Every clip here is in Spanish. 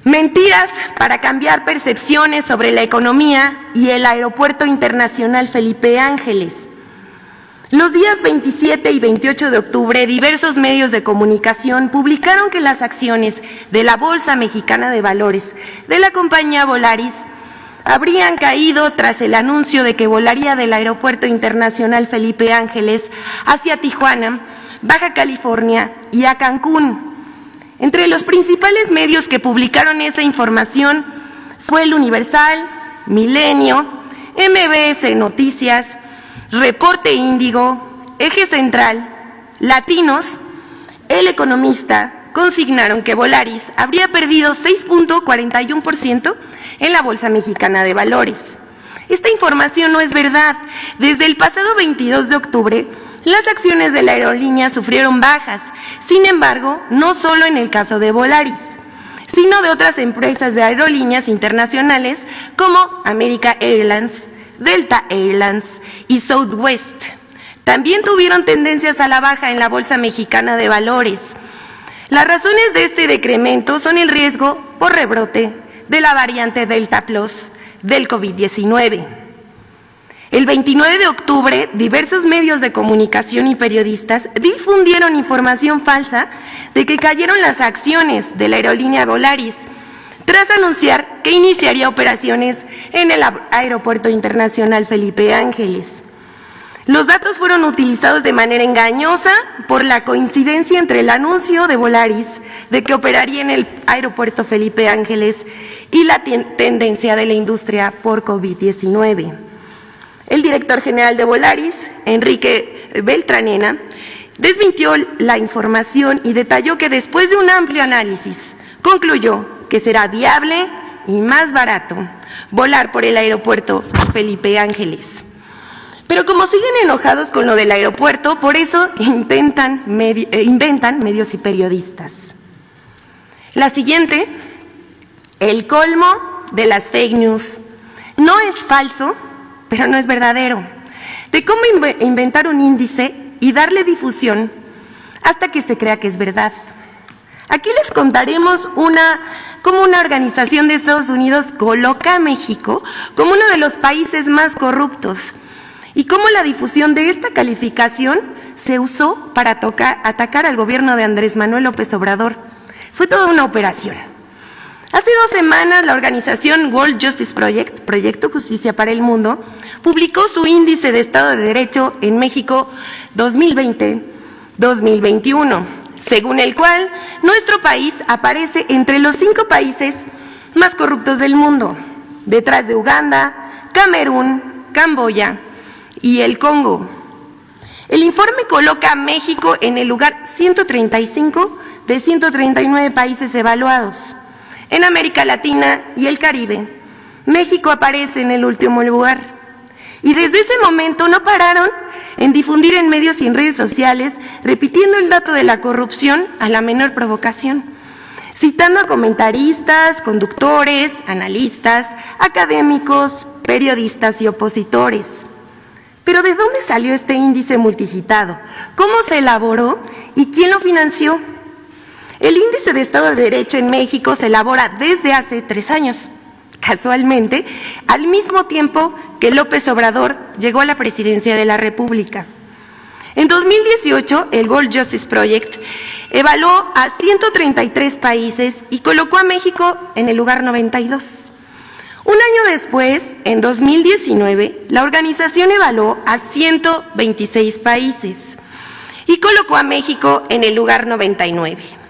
Mentiras para cambiar percepciones sobre la economía y el Aeropuerto Internacional Felipe Ángeles. Los días 27 y 28 de octubre, diversos medios de comunicación publicaron que las acciones de la Bolsa Mexicana de Valores de la compañía Volaris habrían caído tras el anuncio de que volaría del Aeropuerto Internacional Felipe Ángeles hacia Tijuana, Baja California y a Cancún. Entre los principales medios que publicaron esa información fue El Universal, Milenio, MBS Noticias, Reporte Índigo, Eje Central, Latinos, El Economista. Consignaron que Volaris habría perdido 6.41% en la Bolsa Mexicana de Valores. Esta información no es verdad. Desde el pasado 22 de octubre, las acciones de la aerolínea sufrieron bajas. Sin embargo, no solo en el caso de Volaris, sino de otras empresas de aerolíneas internacionales como American Airlines, Delta Airlines y Southwest. También tuvieron tendencias a la baja en la Bolsa Mexicana de Valores. Las razones de este decremento son el riesgo por rebrote de la variante Delta Plus del COVID-19. El 29 de octubre, diversos medios de comunicación y periodistas difundieron información falsa de que cayeron las acciones de la aerolínea Volaris, tras anunciar que iniciaría operaciones en el Aeropuerto Internacional Felipe Ángeles. Los datos fueron utilizados de manera engañosa por la coincidencia entre el anuncio de Volaris de que operaría en el Aeropuerto Felipe Ángeles y la tendencia de la industria por COVID-19. El director general de Volaris, Enrique Beltranena, desmintió la información y detalló que después de un amplio análisis concluyó que será viable y más barato volar por el Aeropuerto Felipe Ángeles. Pero como siguen enojados con lo del aeropuerto, por eso inventan medios y periodistas. La siguiente, el colmo de las fake news. No es falso, pero no es verdadero. De cómo inventar un índice y darle difusión hasta que se crea que es verdad. Aquí les contaremos cómo una organización de Estados Unidos coloca a México como uno de los países más corruptos y cómo la difusión de esta calificación se usó para atacar al gobierno de Andrés Manuel López Obrador. Fue toda una operación. Hace 2 semanas, la organización World Justice Project, Proyecto Justicia para el Mundo, publicó su índice de Estado de Derecho en México 2020-2021, según el cual nuestro país aparece entre los 5 países más corruptos del mundo, detrás de Uganda, Camerún, Camboya y el Congo. El informe coloca a México en el lugar 135 de 139 países evaluados. En América Latina y el Caribe, México aparece en el último lugar. Y desde ese momento no pararon en difundir en medios y en redes sociales, repitiendo el dato de la corrupción a la menor provocación, citando a comentaristas, conductores, analistas, académicos, periodistas y opositores. Pero ¿de dónde salió este índice multicitado? ¿Cómo se elaboró y quién lo financió? El índice de Estado de Derecho en México se elabora desde hace 3 años, casualmente, al mismo tiempo que López Obrador llegó a la presidencia de la República. En 2018, el World Justice Project evaluó a 133 países y colocó a México en el lugar 92. Un año después, en 2019, la organización evaluó a 126 países y colocó a México en el lugar 99.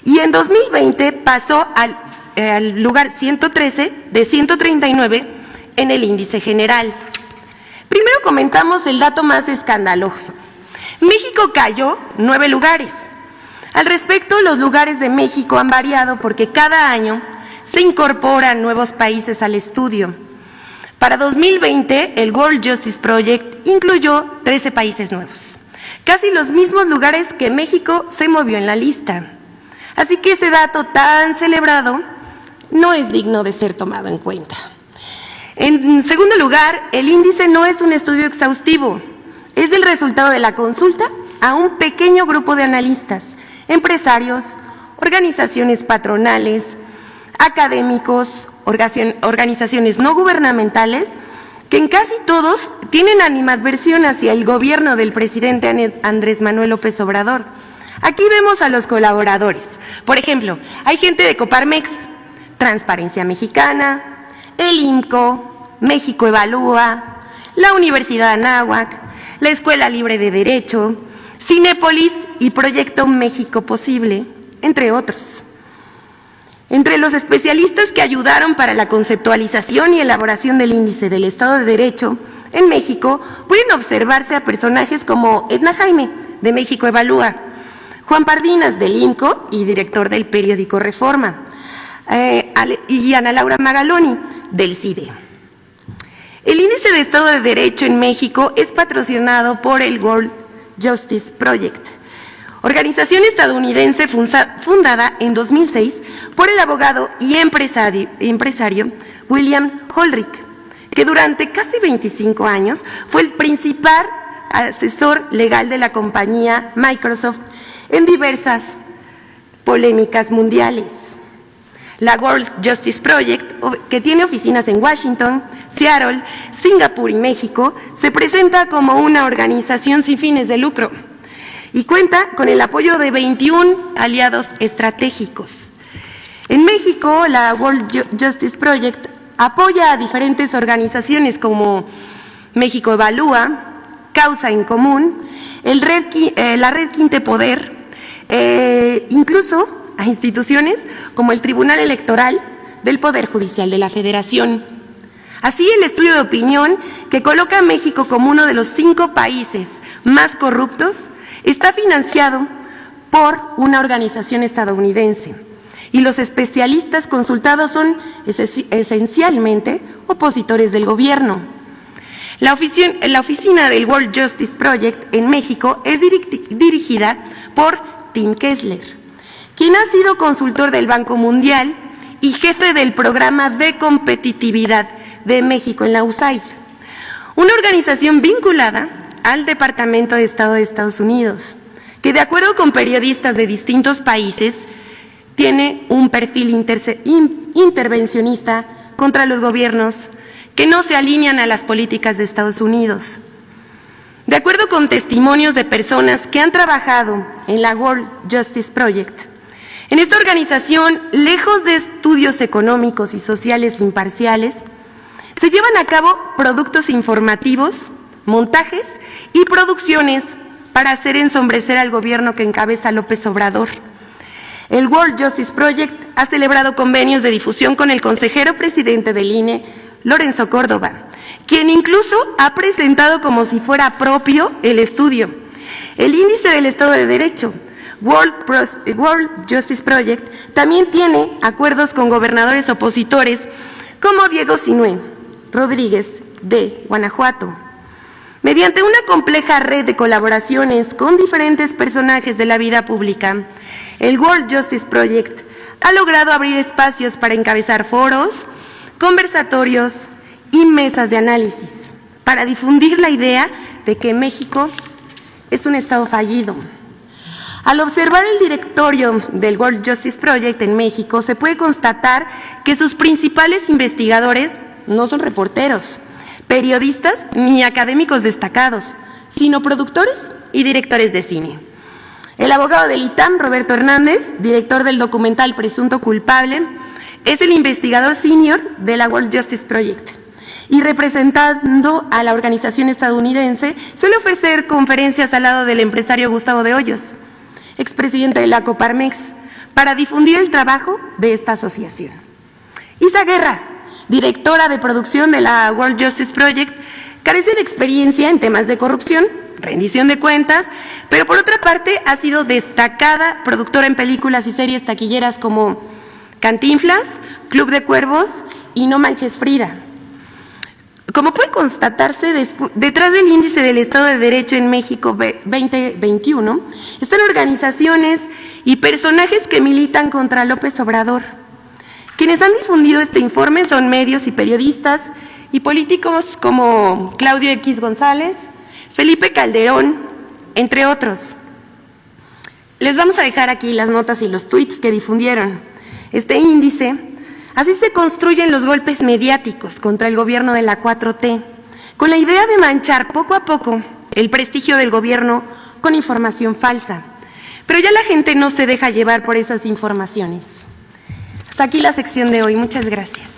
Y en 2020 pasó al lugar 113 de 139 en el índice general. Primero comentamos el dato más escandaloso. México cayó 9 lugares. Al respecto, los lugares de México han variado porque cada año se incorporan nuevos países al estudio. Para 2020, el World Justice Project incluyó 13 países nuevos, casi los mismos lugares que México se movió en la lista. Así que ese dato tan celebrado no es digno de ser tomado en cuenta. En segundo lugar, el índice no es un estudio exhaustivo, es el resultado de la consulta a un pequeño grupo de analistas, empresarios, organizaciones patronales, académicos, organizaciones no gubernamentales, que en casi todos tienen animadversión hacia el gobierno del presidente Andrés Manuel López Obrador. Aquí vemos a los colaboradores. Por ejemplo, hay gente de Coparmex, Transparencia Mexicana, el INCO, México Evalúa, la Universidad Anáhuac, la Escuela Libre de Derecho, Cinépolis y Proyecto México Posible, entre otros. Entre los especialistas que ayudaron para la conceptualización y elaboración del Índice del Estado de Derecho en México, pueden observarse a personajes como Edna Jaime, de México Evalúa, Juan Pardinas, del INCO y director del periódico Reforma, y Ana Laura Magaloni, del CIDE. El Índice de Estado de Derecho en México es patrocinado por el World Justice Project, organización estadounidense fundada en 2006 por el abogado y empresario William Holrick, que durante casi 25 años fue el principal asesor legal de la compañía Microsoft en diversas polémicas mundiales. La World Justice Project, que tiene oficinas en Washington, Seattle, Singapur y México, se presenta como una organización sin fines de lucro y cuenta con el apoyo de 21 aliados estratégicos. En México, la World Justice Project apoya a diferentes organizaciones como México Evalúa, Causa en Común, la Red Quinte Poder, incluso a instituciones como el Tribunal Electoral del Poder Judicial de la Federación. Así, el estudio de opinión, que coloca a México como uno de los 5 países más corruptos, está financiado por una organización estadounidense y los especialistas consultados son esencialmente opositores del gobierno. La oficina del World Justice Project en México es dirigida por Tim Kessler, quien ha sido consultor del Banco Mundial y jefe del Programa de Competitividad de México en la USAID, una organización vinculada al Departamento de Estado de Estados Unidos, que de acuerdo con periodistas de distintos países, tiene un perfil intervencionista contra los gobiernos que no se alinean a las políticas de Estados Unidos. De acuerdo con testimonios de personas que han trabajado en la World Justice Project, en esta organización, lejos de estudios económicos y sociales imparciales, se llevan a cabo productos informativos, montajes y producciones para hacer ensombrecer al gobierno que encabeza López Obrador. El World Justice Project ha celebrado convenios de difusión con el consejero presidente del INE, Lorenzo Córdoba, quien incluso ha presentado como si fuera propio el estudio. El Índice del Estado de Derecho, World Justice Project, también tiene acuerdos con gobernadores opositores como Diego Sinué Rodríguez de Guanajuato. Mediante una compleja red de colaboraciones con diferentes personajes de la vida pública, el World Justice Project ha logrado abrir espacios para encabezar foros, conversatorios y mesas de análisis para difundir la idea de que México es un Estado fallido. Al observar el directorio del World Justice Project en México, se puede constatar que sus principales investigadores no son reporteros, periodistas ni académicos destacados, sino productores y directores de cine. El abogado del ITAM, Roberto Hernández, director del documental Presunto Culpable, es el investigador senior de la World Justice Project y representando a la organización estadounidense suele ofrecer conferencias al lado del empresario Gustavo de Hoyos, expresidente de la Coparmex, para difundir el trabajo de esta asociación. Isa Guerra, directora de producción de la World Justice Project, carece de experiencia en temas de corrupción, rendición de cuentas, pero por otra parte ha sido destacada productora en películas y series taquilleras como Cantinflas, Club de Cuervos y No Manches Frida. Como puede constatarse, detrás del Índice del Estado de Derecho en México 2021 están organizaciones y personajes que militan contra López Obrador. Quienes han difundido este informe son medios y periodistas y políticos como Claudio X González, Felipe Calderón, entre otros. Les vamos a dejar aquí las notas y los tweets que difundieron. Este índice Así se construyen los golpes mediáticos contra el gobierno de la 4T, con la idea de manchar poco a poco el prestigio del gobierno con información falsa. Pero ya la gente no se deja llevar por esas informaciones. Hasta aquí la sección de hoy. Muchas gracias.